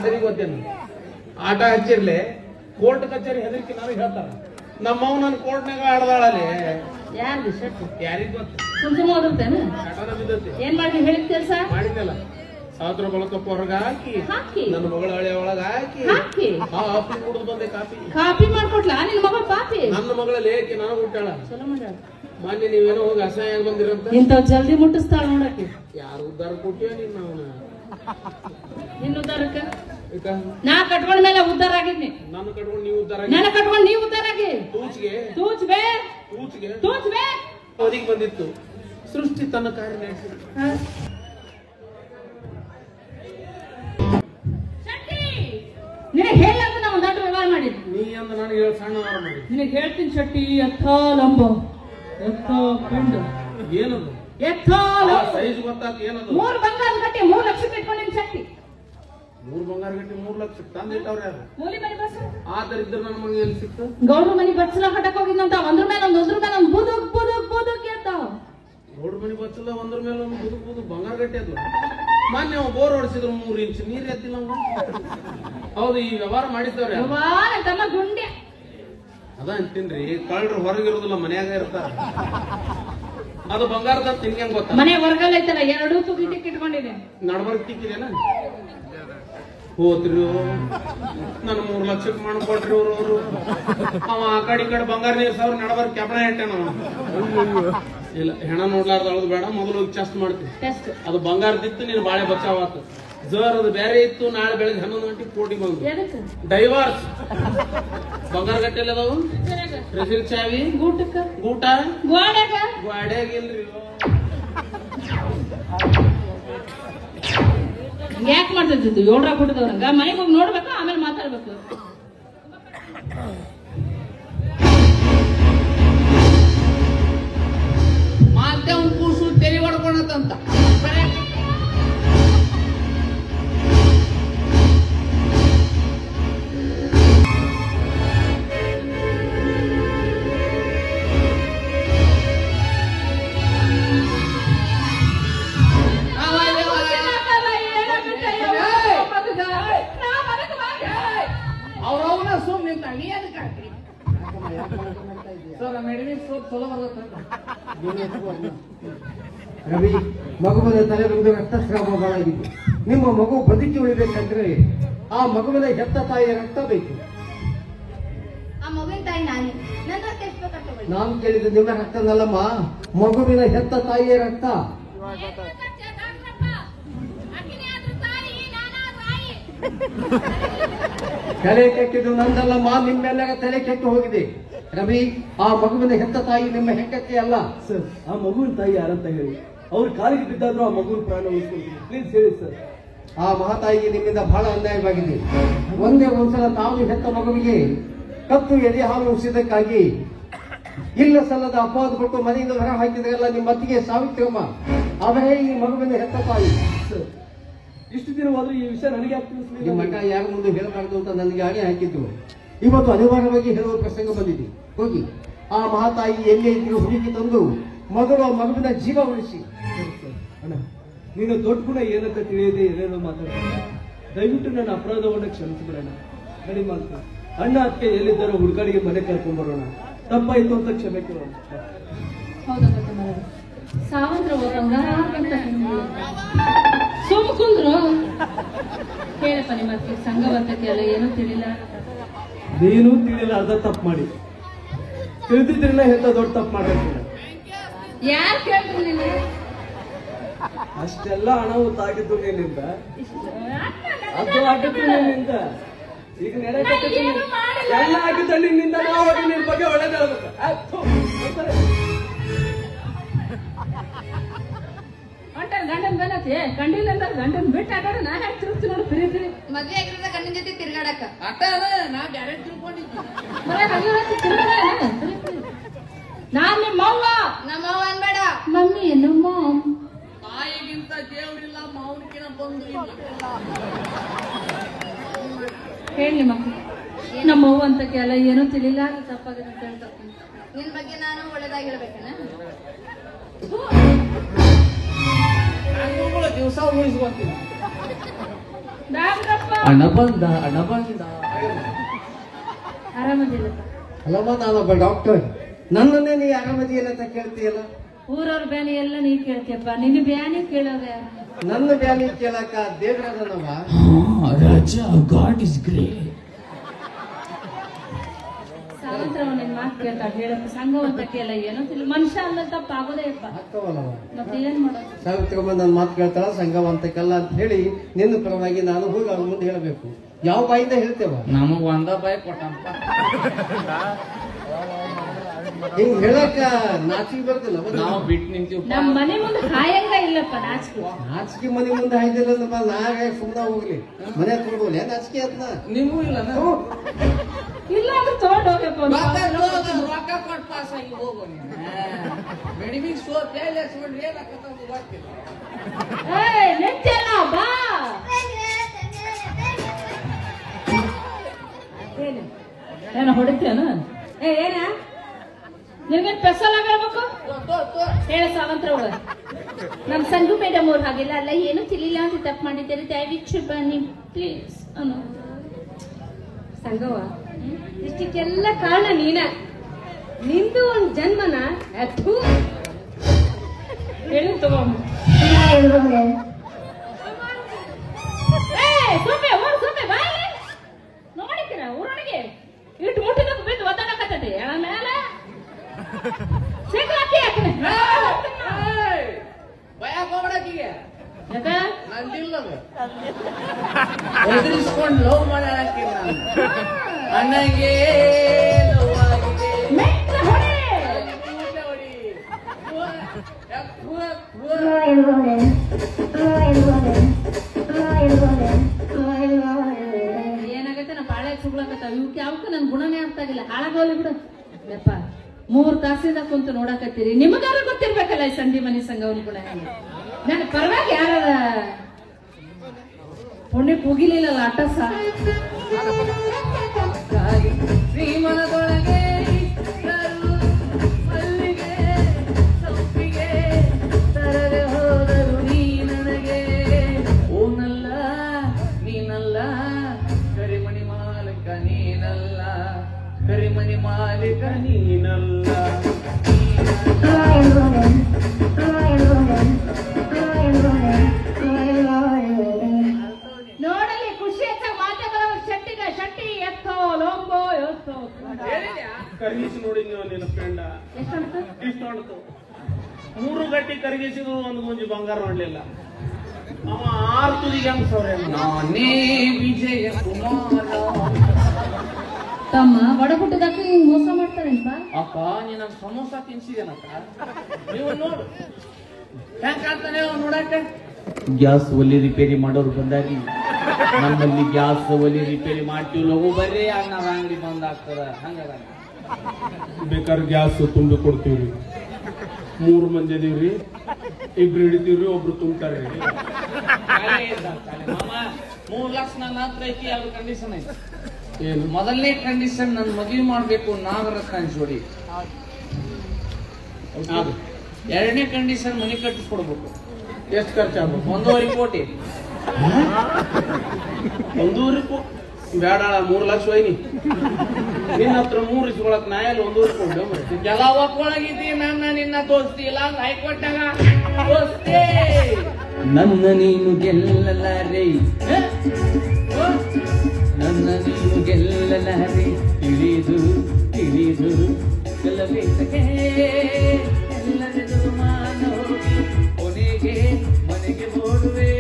ಸರಿ ಗೊತ್ತೇನು ಆಟ ಹಚ್ಚಿರ್ಲಿ ಕೋರ್ಟ್ ಕಚೇರಿ ಹೆದರಿಕೆ ನನಗೆ ಹೇಳ್ತಾರ ನಮ್ಮವ್ ನನ್ನ ಕೋರ್ಟ್ನಾಗ ಆಡ್ದಾಳಲ್ಲಿ ಯಾರಿಗ್ ಗೊತ್ತ ಏನ್ ಮಾಡಿ ಹೇಳಿದ ಕೆಲಸ ಮಾಡಿದ್ದಲ್ಲ ಸಾವಿರ ಬಳಕಪ್ಪ ಹೊರಗ ಹಾಕಿ ನನ್ನ ಮಗಳ ಹಳೆ ಒಳಗ ಹಾಕಿ ಕಾಫಿ ಕುಡಿದು ಬಂದೆ ಕಾಫಿ ಮಾಡ್ಕೊಟ್ಲ ನಿನ್ ಮಗಳ ಪಾಪಿ ನನ್ನ ಮಗಳಲ್ಲಿ ಏಕೆ ನನಗೆ ಹುಟ್ಟಾಳ ಚಲೋ ಮಾಡ್ಯಾಳ ಮೊನ್ನೆ ನೀವೇನೋ ಹೋಗಿ ಅಸಹ್ಯ ಬಂದಿರಂತ ಇಂಥವ್ ಜಲ್ದಿ ಮುಟ್ಟಿಸ್ತಾಳ ನೋಡಕ್ಕೆ ಯಾರು ಉದ್ದಾರ ಕೊಟ್ಟಿವ ನೀನ್ ಅವನ ನಿನ್ನ ಉದ್ದಾರಕ್ಕ ನಾ ಕಟ್ಕೊಂಡ ಮೇಲೆ ಉದ್ದಾರ ಆಗಿದ್ನಿ ನನ್ನ ಕಟ್ಕೊಂಡು ನೀವು ಉದ್ದಾರ ನನ್ನ ಕಟ್ಕೊಂಡು ನೀವು ಉದ್ದಾರ ಆಗಿ ತೂಚ್ಗೆ ತೂಚ್ಬೇ ಅವಧಿಗೆ ಬಂದಿತ್ತು ಸೃಷ್ಟಿ ತನ್ನ ಕಾರ್ಯ ನಡೆಸಿ ನಿನಗೆ ಹೇಳಂತ ನಾವು ದೊಡ್ಡ ವ್ಯವಹಾರ ಮಾಡಿದ್ವಿ ನೀ ಅಂದ ನನಗೆ ಹೇಳಿ ಸಣ್ಣ ವ್ಯವಹಾರ ಮಾಡಿ ನಿನಗೆ ಹೇಳ್ತೀನಿ ಶೆಟ್ಟಿ ಎತ್ತ ಲಂಬ ಎತ್ತ ಪಿಂಡ ಏನದು ಎತ್ತ ಸೈಜ್ ಗೊತ್ತಾಗ್ತ ಏನದು 3 ಬಂಗಾರ ಗಟ್ಟಿ 3 ಲಕ್ಷ ಇಟ್ಕೊಂಡಿನ ಶೆಟ್ಟಿ 3 ಬಂಗಾರ ಗಟ್ಟಿ 3 ಲಕ್ಷ ತಂದಿಟ್ಟವ್ರ ಯಾರು ಮೂಲಿ ಮನೆ ಬಸ್ ಆದರಿದ್ರ ನನ್ನ ಮಗ ಎಲ್ಲಿ ಸಿಕ್ತು ಗೌಡ್ರ ಮನೆ ಬಚ್ಚಲ ಕಟ್ಟಕ್ ಹೋಗಿದ್ನಂತ ಒಂದ್ರ ಮೇಲೆ ಒಂದು ಬುದುಕ್ ಕೇಳ್ತಾವ ಗೌಡ್ರ ಮನೆ ಬಚ್ಚಲ ಒಂದ್ರ ಮೇಲೆ ಒಂದು ಬುದುಕ್ ಬಂಗಾರ ಗಟ್ಟಿ ಅದು ಮೊನ್ನೆ ಅವ ಬೋರ್ ಹೊಡಿಸಿದ್ರು 3 ಇಂಚ್ ನೀರ್ ಎತ್ತಿಲ್ಲ ಹೌದು ಈ ವ್ಯವಹಾರ ಮಾಡಿದ್ದವ್ರ ತಮ್ಮ ಗುಂಡೆ ಅದ ಅಂತೀನ್ರಿ ಕಳ್ರು ಹೊರಗಿರೋದಿಲ್ಲ ಮನ್ಯಾಗ ಇರ್ತಾರ ಅದು ಬಂಗಾರದ ತಿನ್ಗೆ ಗೊತ್ತ ಮನೆ ಹೊರಗಲ್ಲ ಐತಲ್ಲ 2 ತುಗಿ ಟಿಕ್ ಇಟ್ಕೊಂಡಿದೆ ನಡ್ಬರ್ಕ್ ಟಿಕ್ಕಿದೇನ ಹೋತ್ರಿ ನನ್ 3 ಲಕ್ಷಕ್ಕೆ ಮಾಡ್ಕೊಟ್ರಿ ಅವರು ಅವ ಆ ಕಡೆ ಈ ಕಡೆ ಬಂಗಾರ ನೀರ್ ಸಾವಿರ ನಡಬರ್ ಕ್ಯಾಬ್ನ ಇಟ್ಟೆ ನಾವು ಇಲ್ಲ ಹೆಣ ನೋಡ್ಲಾರ್ದ ಅಳದು ಬೇಡ ಮೊದಲು ಚೆಸ್ಟ್ ಮಾಡ್ತೀವಿ ಅದು ಬಂಗಾರದಿತ್ತು ನೀನು ಬಾಳೆ ಬಚಾವಾತು ಜರ್ ಅದು ಬೇರೆ ಇತ್ತು ನಾಳೆ ಬೆಳಗ್ಗೆ 11 ಗಂಟೆಗೆ ಕೋಟಿಗೆ ಬಂದು ಡೈವರ್ಸ್ ಬಂಗಾರ ಗಟ್ಟೆಲ್ಲ ಅದಾವು ಟ್ರೆಸರಿ ಚಾವಿ ಗೂಟ ಗೋಡ್ಯಾಗ ಇಲ್ರಿ ಯಾಕೆ ಮಾಡ್ತಿದ್ದು 7 ಕೊಟ್ಟಿದವ್ರಂಗ ಮನೆಗೆ ಹೋಗಿ ನೋಡ್ಬೇಕು ಆಮೇಲೆ ಮಾತಾಡ್ಬೇಕು ಮತ್ತೆ ಅವ್ನು ಕೂಸು ತೆರಿ ಹೊಡ್ಕೊಳತ್ತಂತ ಅವ್ರವನ ಸುಮ್ ನಿಂತ ನೀ ಅದಕ್ಕೆ ರವಿ ಮಗುವಿನ ತಲೆ ಬಂದು ರಕ್ತಸ್ರಾವಗಳಾಗಿದೆ. ನಿಮ್ಮ ಮಗು ಬದುಕಿ ಉಳಿಬೇಕಂದ್ರೆ ಆ ಮಗುವಿನ ಹೆತ್ತ ತಾಯಿಯ ರಕ್ತ ಬೇಕು. ನಾನು ಕೇಳಿದ ನಿಮ್ಮ ರಕ್ತನಲ್ಲಮ್ಮ, ಮಗುವಿನ ಹೆತ್ತ ತಾಯಿಯ ರಕ್ತ. ತಲೆ ಕೆಟ್ಟಿದ್ದು ನಂದಲ್ಲಮ್ಮ, ನಿಮ್ಮೆಲ್ಲರ ತಲೆ ಕೆಟ್ಟು ಹೋಗಿದೆ. ರವಿ, ಆ ಮಗುವಿನ ಹೆತ್ತ ತಾಯಿ ನಿಮ್ಮ ಹೆಂಡತಿ ಅಲ್ಲ. ಸರ್, ಆ ಮಗುವಿನ ತಾಯಿ ಯಾರಂತ ಹೇಳಿ. ಅವ್ರ ಕಾಲಿಗೆ ಬಿದ್ದಾದ್ರೂ ಆ ಮಗುವಿನ ಪ್ರಾಣ ಉಳಿಸ್ಕೊಳ್ತೀನಿ, ಪ್ಲೀಸ್ ಹೇಳಿ ಸರ್. ಆ ಮಹಾತಾಯಿಗೆ ನಿಮ್ಮಿಂದ ಬಹಳ ಅನ್ಯಾಯವಾಗಿದೆ. ಒಂದೇ ಒಂದ್ಸಲ ತಾವು ಹೆತ್ತ ಮಗುವಿಗೆ ಕತ್ತು ಎದೆ ಹಾಲು ಉಳಿಸಿದ್ದಕ್ಕಾಗಿ ಇಲ್ಲ ಸಲ್ಲದ ಅಪವಾದ ಕೊಟ್ಟು ಮನೆಯಿಂದ ಹೊರ ಹಾಕಿದ್ರಲ್ಲ ನಿಮ್ಮ ಅತ್ತಿಗೆ ಸಾವಿತ್ರಮ್ಮ, ಅವರೇ ಈ ಮಗುವಿನ ಹೆತ್ತ ತಾಯಿ. ಸರ್, ಇಷ್ಟು ದಿನವಾದ್ರೂ ಈ ವಿಷಯ ನನಗೆ ಆಗ್ತಿಲ್ಲ. ನಿಮ್ಮ ಮಗ ಯಾರ ಮುಂದೆ ಹೇಳಬಾರ್ದು ಅಂತ ನನಗೆ ಆಣೆ ಹಾಕಿದ್ದು. ಇವತ್ತು ಅನಿವಾರ್ಯವಾಗಿ ಹೇಳುವ ಪ್ರಸಂಗ ಬಂದಿದೆ. ಹೋಗಿ ಆ ಮಹಾತಾಯಿ ಎಲ್ಲೇ ಇದ್ರು ಹುಡುಕಿ ತಂದು ಮೊದಲು ಆ ಮಗುವಿನ ಜೀವ ಉಳಿಸಿ. ಅಣ್ಣ, ನೀನು ದೊಡ್ಡ ಗುಣ ಏನಂತ ತಿಳಿಯದೆ ಏನೇನೋ ಮಾತಾಡ್ತೀನಿ. ದಯವಿಟ್ಟು ನನ್ನ ಅಪರಾಧವನ್ನು ಕ್ಷಮಿಸಿಬಿಡೋಣ. ನಡಿ ಮಾತು. ಅಣ್ಣ ಅದಕ್ಕೆ ಎಲ್ಲಿದ್ದಾರೋ ಹುಡುಗಾಡಿಗೆ ಮನೆ ಕರ್ಕೊಂಡ್ಬರೋಣ. ತಪ್ಪಾಯ್ತು ಅಂತ ಕ್ಷಮೆ ಕೇಳೋಣ. ಸಾವಂತ್ರ ಸುಮ್ ಕುಂದ್ರು ಹೇಳಪ್ಪ, ನಿಮ್ಮ ಸಂಘವರ್ತಕ್ಕೆ ಅಲ್ಲ ಏನೂ ತಿಳಿಲ್ಲ. ನೀನು ತಿಳಿಲ್ಲ, ಅರ್ಧ ತಪ್ಪು ಮಾಡಿ. ತಿಳಿದಿದ್ರಿಲ್ಲ ಎಂತ ದೊಡ್ಡ ತಪ್ಪು ಮಾಡಬೇಕು. ಯಾರು ಕೇಳ್ರಿ ನೀನು? ಅಷ್ಟೆಲ್ಲ ಅನಾಹುತ ಆಗಿದ್ದು ನಿನ್ನಿಂದ, ಅದು ಆಗಿದ್ದು ನಿನ್ನಿಂದ. ಈಗ ನಡೆಯಕತ್ತಿದ್ದು ಎಲ್ಲ ಆಗಿದ್ದ ನಿನ್ನಿಂದ. ನಾವು ನಿನ್ನ ಬಗ್ಗೆ ಒಳ್ಳೇದು ಹೇಳ್ಬೇಕು. ಗಂಡನ್ ಬೆನ್ನತಿ ಗಂಡಿಲ್ಲ ಅಂದ್ರೆ ಗಂಡನ್ ಬಿಟ್ಟು ಆಟಾಡ ನಾನು ಯಾಕೆ ತಿರುಗ್ತೀನಿ ನೋಡಿ. ಫಿರಿ ಮದ್ವೆ ಆಗಿರೋದ ಗಂಡನ ಜೊತೆ ತಿರ್ಗಾಡಕ ಅಟ್ಟ ನಾ ಬ್ಯಾರೆ ತಿಳ್ಕೊಂಡಿದ್ದೆ. ನಾನ್ ನಿಮ್ಮ ಅವ್ವ. ನಮ್ಮವ್ವ ಅನ್ಬೇಡ. ಮಮ್ಮಿ ನಮ್ಮ ತಾಯಿಗಿಂತ ದೇವ್ರಿಲ್ಲ, ಮಾವನಿಗಿನ ಬಂದು ಹೇಳಿ ಮಕ್ಕಳು. ನಮ್ಮ ಅವ್ವ ಅಂತಕ್ಕೆ ಅಲ್ಲ ಏನೂ ತಿಳಿಲ್ಲ, ತಪ್ಪಾಗಿದೆ ಅಂತ ಹೇಳ್ತಾ. ನಿನ್ ಬಗ್ಗೆ ನಾನು ಒಳ್ಳೇದಾಗಿ ಹೇಳ್ಬೇಕನ? ದಿವಸ ಉಳಿಸ್ಕೊತೀನಿ. ಡಾಕ್ಟ್ರಪ್ಪ ಅಣ್ಣ ಬಂದ ಅಣ್ಣ ಬಂದ. ಆರಾಮದಿಲ್ಲಪ್ಪ. ಅಲ್ಲಮ್ಮ ನಾನೊಬ್ಬ ಡಾಕ್ಟರ್, ನನ್ನನ್ನೇ ನೀ ಆರಾಮದಿಯಲ್ಲ ಅಂತ ಕೇಳ್ತೀಯಲ್ಲ. ಊರವ್ರ ಬ್ಯಾನಿ ಎಲ್ಲ ನೀ ಕೇಳ್ತೀಯಪ್ಪ, ನಿನ್ನ ಬ್ಯಾನಿ ಕೇಳೋದ ನನ್ನ ಬ್ಯಾನಿ ಕೇಳಕ ದೇವ್ರದನವ. ರಾಜ ಗಾಡ್ ಇಸ್ ಗ್ರೇಟ್. ಸಾವಂತ್ರವ ನಿನ್ ಮಾತು ಕೇಳ್ತಾಳ ಹೇಳಪ್ಪ. ಸಂಘವಂತ ಕೇಳ ಏನೋ ತಿಳಿ ಮನುಷ್ಯ ಅಲ್ಲ ತಪ್ಪ ಆಗೋದೇ ಅಪ್ಪ. ಆಗ್ತಾವಲ್ಲವ. ಮತ್ತೆ ಏನ್ ಮಾಡೋದು? ಸಾವಿತ್ರಿಯಮ್ಮ ನನ್ನ ಮಾತು ಕೇಳ್ತಾಳ, ಸಂಘವಂತಕ್ಕಲ್ಲ ಅಂತ ಹೇಳಿ ನಿನ್ನ ಪರವಾಗಿ ನಾನು ಹೋಗಿ ಅವ್ರ ಮುಂದೆ ಹೇಳಬೇಕು. ಯಾವ ಬಾಯಿಂದ ಹೇಳ್ತೇವ? ನಮಗ್ ಒಂದ ಬಾಯಿ ಕೊಟ್ಟಂಪ. ಹಿಂಗ್ ಹೇಳಕ್ಕ ನಾಚಿಕೆ ಬರ್ತಿಲ್ಲ. ನಾವು ಬಿಟ್ಟು ನಿಂತೀವಿ. ನಮ್ ಮನೆ ಮುಂದೆ ಕಾಯಂಗ ಇಲ್ಲಪ್ಪ ನಾಚಿಕೆ. ನಾಚಿಕೆ ಮನೆ ಮುಂದೆ ಹಾಯ್ದಿಲ್ಲ ನಾಗ ಸುಮ್ಮನೆ ಹೋಗ್ಲಿ, ಮನೆ ಕೊಡ್ಬೋಲ್ಲ ನಾಚಿಕೆ ಅದ್ನ. ನಿಮಗೂ ಇಲ್ಲ ಇಲ್ಲ ಅಂದ್ರೆ ತಗೊಂಡ್ ಹೋಗ್ಬೇಕು ಅಂತ. ರೊಕ್ಕ ಕೊಟ್ಟು ಪಾಸ್ ಆಗಿ ಹೋಗೋ ಮೆಡಿಮಿಕ್ ಸೋತ್ ಏಯ್ ನೆಚ್ಚಲ್ಲ ಬಾ. ಏನ ಹೊಡಿತೇನ? ಏನ ನಿಮ್ಗೇನ್ ಸ್ಪೆಷಲ್ ಆಗಿ ಹೇಳ್ಬೇಕು? ಹೇಳ ಸಾವಂತ್ರ ಒಳ. ನಮ್ ಸಂಘು ಮೇಡಮ್ ಅವ್ರು ಹಾಗೆಲ್ಲ ಅಲ್ಲ, ಏನು ತಿಳಿಲ್ಲ ಅಂತ ತಪ್ಪು ಮಾಡಿದ್ದಾರೆ, ದಯವಿಟ್ಟು ಬನ್ನಿ ಪ್ಲೀಸ್ ಅನ್ನೋ. ಸಂಗವ ಇಷ್ಟಕ್ಕೆಲ್ಲ ಕಾರಣ ನೀನ. ನಿಂದು ಒಂದ್ ಜನ್ಮನ ಅಥು ಹೇಳಿ ತಗೊಂಡು ಸೊಪ್ಪೆ ಓಡ್ ಸೊಪ್ಪೆ ಬಾಯಿ ನೋಡಿಕ್ಕಿರ ಊರೊಳಗೆ ಇಟ್ಟು ಮುಟ್ಟಿದ ಬಿದ್ದು ಒದ್ದಾಡಕತ್ತೈತಿ ಆಮೇಲೆ ಸಿಗ್ಲಾಕಿ ಹಾಕಿನ ಭಯ ಹೋಗ್ಬಿಡಕ್ಕಿಗೆ ಯಾಕ ನಂದಿಲ್ಲದು ಎದುರಿಸ್ಕೊಂಡು ಲವ್ ಮಾಡಕ್ಕೆ ಅಣ್ಣಗೆ ಲವ್ ಆಗಿದೆ. ಮೆಟ್ಟ ಹೊಡೆ ಏನಾಗೈತೆ ನಾ ಬಾಳೆ ಸುಗ್ಲಾಕತ್ತಾವ ಇವಕ್ಕೆ ಯಾವಕ್ಕೂ ನನ್ ಗುಣನೇ ಅರ್ಥ ಆಗಿಲ್ಲ. ಹಾಳಾಗೋಲಿ ಬಿಡು ಯಪ್ಪ. 3 ತಾಸಿಂದ ಕುಂತು ನೋಡಕತ್ತೀರಿ, ನಿಮಗಾರ ಗೊತ್ತಿರ್ಬೇಕಲ್ಲ ಈ ಸಂಧಿ ಮನಿ ಸಂಘವನ್ ಗುಣ. ನನ್ನ ಪರವಾಗಿ ಯಾರ ಪುಣ್ಯ ಕೂಗಿಲಿಲ್ಲಲ್ಲ ಅಟಸ. ಶ್ರೀಮನದೊಳಗೆ ಮಲ್ಲಿಗೆ ಸೊಪ್ಪಿಗೆ ತರದೆ ಹೋದರು ನೀ ನನಗೆ. ಓನಲ್ಲ ನೀನಲ್ಲ ಕರಿಮಣಿ ಮಾಲಕ ನೀನಲ್ಲ, ಕರಿಮಣಿ ಮಾಲಕ ನೀನಲ್ಲ. ನೋಡಲಿ ಖುಷಿ ಹೆಚ್ಚಾಗ ಮಾತಾಡೋ ಶೆಟ್ಟಿಗ ಶೆಟ್ಟಿ ಎತ್ತೋ ಲೋಂಬೋ ಎತ್ತೋ ಕರಗಿಸಿ ನೋಡಿ ನೀವು ನಿನ್ನ ಫ್ರೆಂಡ ಎಷ್ಟು ಇಷ್ಟು ಹೊಡ್ತು 3 ಗಟ್ಟಿ ಕರಗಿಸಿದ್ರು ಒಂದು ಗುಂಜಿ ಬಂಗಾರ ಮಾಡಲಿಲ್ಲ. ಅವ 6 ತುದಿಗೆ ಹಂಗ ಸೌರ್ಯ. ನಾನೇ ವಿಜಯ ಕುಮಾರ. ತಮ್ಮ ಬಡಪುಟ್ಟದಕ್ಕ ಹಿಂಗ್ ಮೋಸ ಮಾಡ್ತಾರೇನ್ಪ? ಅಪ್ಪ ನೀನ ಸಮೋಸ ತಿನ್ಸಿದೇನಕ್ಕ. ನೀವು ನೋಡು ಹೆಂಗ್ ಕಾಣ್ತಾನೆ ಅವ್ ನೋಡಕ್ಕ. ಗ್ಯಾಸ್ ಒಲಿ ರಿಪೇರಿ ಮಾಡೋರು ಬಂದಾಗಿ ನಮ್ಮಲ್ಲಿ ಗ್ಯಾಸ್ ಒಲಿ ರಿಪೇರಿ ಮಾಡ್ತೀವಿ ಲಗು ಬರ್ರಿ ಅನ್ನ ಅಂಗಡಿ ಬಂದ್ ಆಗ್ತದ. ಹಂಗ ಬೇಕಾದ್ರೆ ಗ್ಯಾಸ್ ತುಂಬಿ ಕೊಡ್ತೀವ್ರಿ. 3 ಮಂದಿ ಅದೀವ್ರಿ, 2 ಹಿಡಿತೀವ್ರಿ, 1 ತುಂಬ್ತಾರ್ರಿ. 3 ಲಕ್ಷ ನನ್ನ ಹತ್ರ ಐತಿ. 2 ಕಂಡೀಷನ್ ಐತಿ. ಏನು? ಮೊದಲನೇ ಕಂಡೀಷನ್ ನನ್ ಮದುವೆ ಮಾಡ್ಬೇಕು ನಾಗರತ್ನ ಜೋಡಿ. 2ನೇ ಕಂಡೀಷನ್ ಮನೆ ಕಟ್ಟಿಸ್ಕೊಡ್ಬೇಕು. ಎಷ್ಟು ಖರ್ಚಾಗ್ಬೇಕು? 1.5 ಕೋಟಿ. 1.5 ಕೋಟಿ ಬೇಡ, 3 ಲಕ್ಷ ಒಯ್ನಿ. ನಿನ್ನ ಹತ್ರ 3 ಇಸ್ಕೊಳಕ್ ನಾ ಎಲ್ಲ 1.5 ಕೋಟಿ ಎಲ್ಲ ಒಪ್ಕೊಳಗಿದ್ದಿ. ನಿನ್ನ ದೋಸ್ತಿ ಇಲ್ಲ ಹೈಕೋರ್ಟ್ನಾಗ ದೋಸ್ತಿ. ನನ್ನ ನೀನು ಗೆಲ್ಲಲಾರೆ, ನನ್ನ ನೀನು ಗೆಲ್ಲಲಾರೆ, ತಿಳಿದು ತಿಳಿದು ಗೆಲ್ಲಬೇಕೆ ಎಲ್ಲರೆದುರು ಮಾನೋಗಿ ಕೊನೆಗೆ ಮನೆಗೆ ಓಡುವೆ.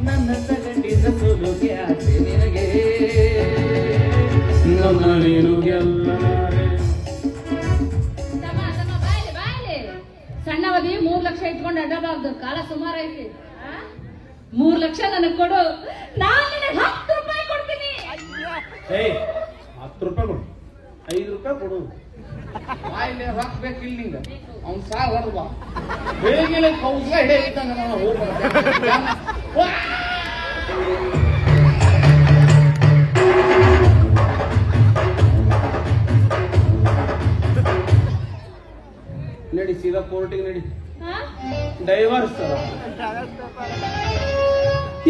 ನನ್ನ ತಗಂಡಿದ ಸೋಲೋಕೆ ಆಸೆ ನಿನಗೆ, ನನ್ನ ನೀನು ಗೆಲ್ಲಲಾರೆ. ಸಣ್ಣವದಿ 3 ಲಕ್ಷ ಇಟ್ಕೊಂಡು ಅಡ್ಡಬಾರ್ದು, ಕಾಲ ಸುಮಾರು ಐತಿ. 3 ಲಕ್ಷ ನನಗ್ ಕೊಡು, ನಾನು ನಿನಗೆ 10 ರೂಪಾಯಿ ಕೊಡ್ತೀನಿ. 10 ರೂಪಾಯಿ ಕೊಡು, 5 ರೂಪಾಯಿ ಕೊಡು. ಬಾಯಿಲೆ ಹಾಕ್ಬೇಕಿಲ್ಲ ನಿಂಗ. ಅವ್ನು ಸಾ ಹೊರಬ ಬೆಳಿಗ್ಗೆ ಕೌಸ ಹಿಡಿಯಂಗ ನಾನು ನಡಿ ಸೀದಾ ಕೋರ್ಟಿಗೆ ನಡಿ. ಡೈವರ್ಸ್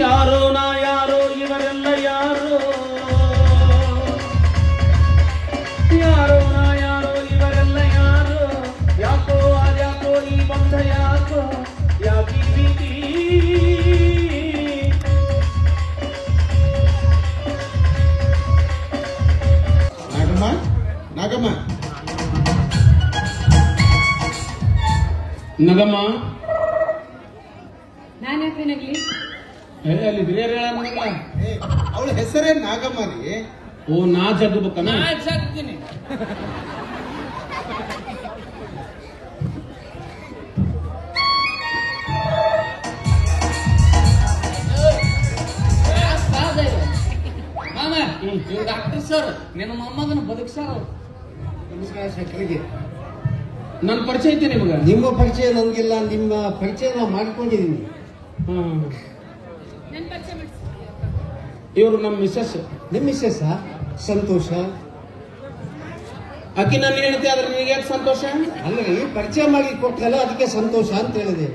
ಯಾರೋ ನಾ ಯಾರೋ ಇವರೆಲ್ಲ ಯಾರೋ, ಯಾರೋ ನಾ ಯಾರೋ ಇವರೆಲ್ಲ ಯಾರೋ, ಯಾಕೋ ಅದ್ಯಾಕೋ ಈ ಬಂಧ ಯಾಕೋ, ಯಾಕೀ ಪ್ರೀತಿ ನಾಗಮ್ಮ ನಾಗಮ್ಮ ನಗಮ್ಮ. ನಾನು ಯಾಕೆ ನಗ್ಲಿ? ಅಲ್ಲಿ ಹಿರಿಯರ್ ಹೇಳ ಅವಳ ಹೆಸರೇ ನಾಗಮ್ಮ ರೀ. ಓ ನಾ ಜಗ್ಬೇಕನ? ಡಾಕ್ಟರ್ ಸರ್ ನಿನ್ನ ಮೊಮ್ಮಗನ ಬದುಕ್ಸಾರ. ನಮಸ್ಕಾರ ಶಂಕರಿಗೆ. ನನ್ ಪರಿಚಯ ಐತೆ ನಿಮಗ? ನಿಮ್ಮ ಪರಿಚಯ ನನಗಿಲ್ಲ, ನಿಮ್ಮ ಪರಿಚಯ ನಾವು ಮಾಡಿಕೊಂಡಿದ್ದೀನಿ. ಇವರು ನಮ್ಮ ಮಿಸಸ್. ನಿಮ್ಮ ಮಿಸ್ಸೆಸ್? ಸಂತೋಷ. ಅಕ್ಕಿ ನನ್ನ ಹೇಳ್ತಿ ಆದ್ರೆ ನಿನಗೆ ಯಾಕೆ ಸಂತೋಷ? ಅಲ್ಲ, ಈ ಪರಿಚಯ ಮಾಡಿ ಕೊಟ್ಟಲ್ಲ ಅದಕ್ಕೆ ಸಂತೋಷ ಅಂತ ಹೇಳಿದೆ.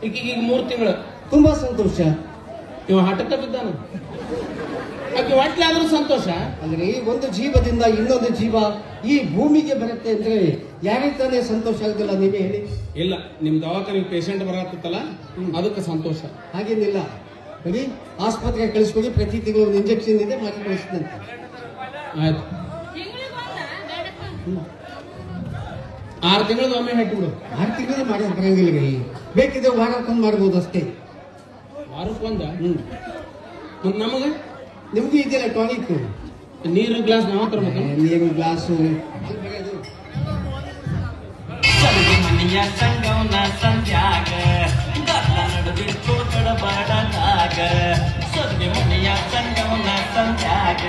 ಈಗ 3 ತಿಂಗಳು. ತುಂಬಾ ಸಂತೋಷ. ಇವ ಹಠಕ್ಕ ಬಿದ್ದಾನ. ಆಕೆ ಹೊಟ್ಲೆ ಆದ್ರೂ ಸಂತೋಷ. ಅಂದ್ರೆ ಈ ಒಂದು ಜೀವದಿಂದ ಇನ್ನೊಂದು ಜೀವ ಈ ಭೂಮಿಗೆ ಬರುತ್ತೆ ಅಂದ್ರೆ ಯಾರೇ ತಾನೇ ಸಂತೋಷ ಆಗುದಿಲ್ಲ, ನೀವೇ ಹೇಳಿ. ಇಲ್ಲ, ನಿಮ್ ದವಾಖಾನಿಗೆ ಪೇಷಂಟ್ ಬರತ್ತಲ್ಲ ಅದಕ್ಕೆ ಸಂತೋಷ. ಹಾಗೇನಿಲ್ಲ, ಬರೀ ಆಸ್ಪತ್ರೆಗೆ ಕಳಿಸ್ಕೊಡಿ, ಪ್ರತಿ ತಿಂಗಳು ಒಂದು ಇಂಜೆಕ್ಷನ್ ಇದೆ, ಮಾಡಿ ಕಳಿಸ್ತಂತೆ. ಆಯ್ತು, 6 ತಿಂಗಳದ ಒಮ್ಮೆ ಹಾಕಿಬಿಡು. 6 ತಿಂಗಳು ಮಾಡೋದು ಬರಂಗಿಲ್ಲ ರೀ, ಬೇಕಿದ್ರೆ ವಾರಕ್ಕೊಂದು ಮಾಡ್ಬೋದು ಅಷ್ಟೇ. ವಾರಕ್ಕೊಂದ? ನಮಗ ನಿಮ್ಗೂ ಇದೆಯಲ್ಲ ಟಾನಿಕ್, ನೀರು ಗ್ಲಾಸ್ ನಾವ ತರ್ಬೇಕು. ನೀರು ಗ್ಲಾಸು ಮನೆಯ ಸಂಗವನ ಸಂಧ್ಯಾಗ ಗಲ್ಲ ನಡುವಿತ್ತು ತಡಬಾಡದಾಗ, ಸೊನ್ನೆ ಮನೆಯ ಸಂಗವನ ಸಂಧ್ಯಾಗ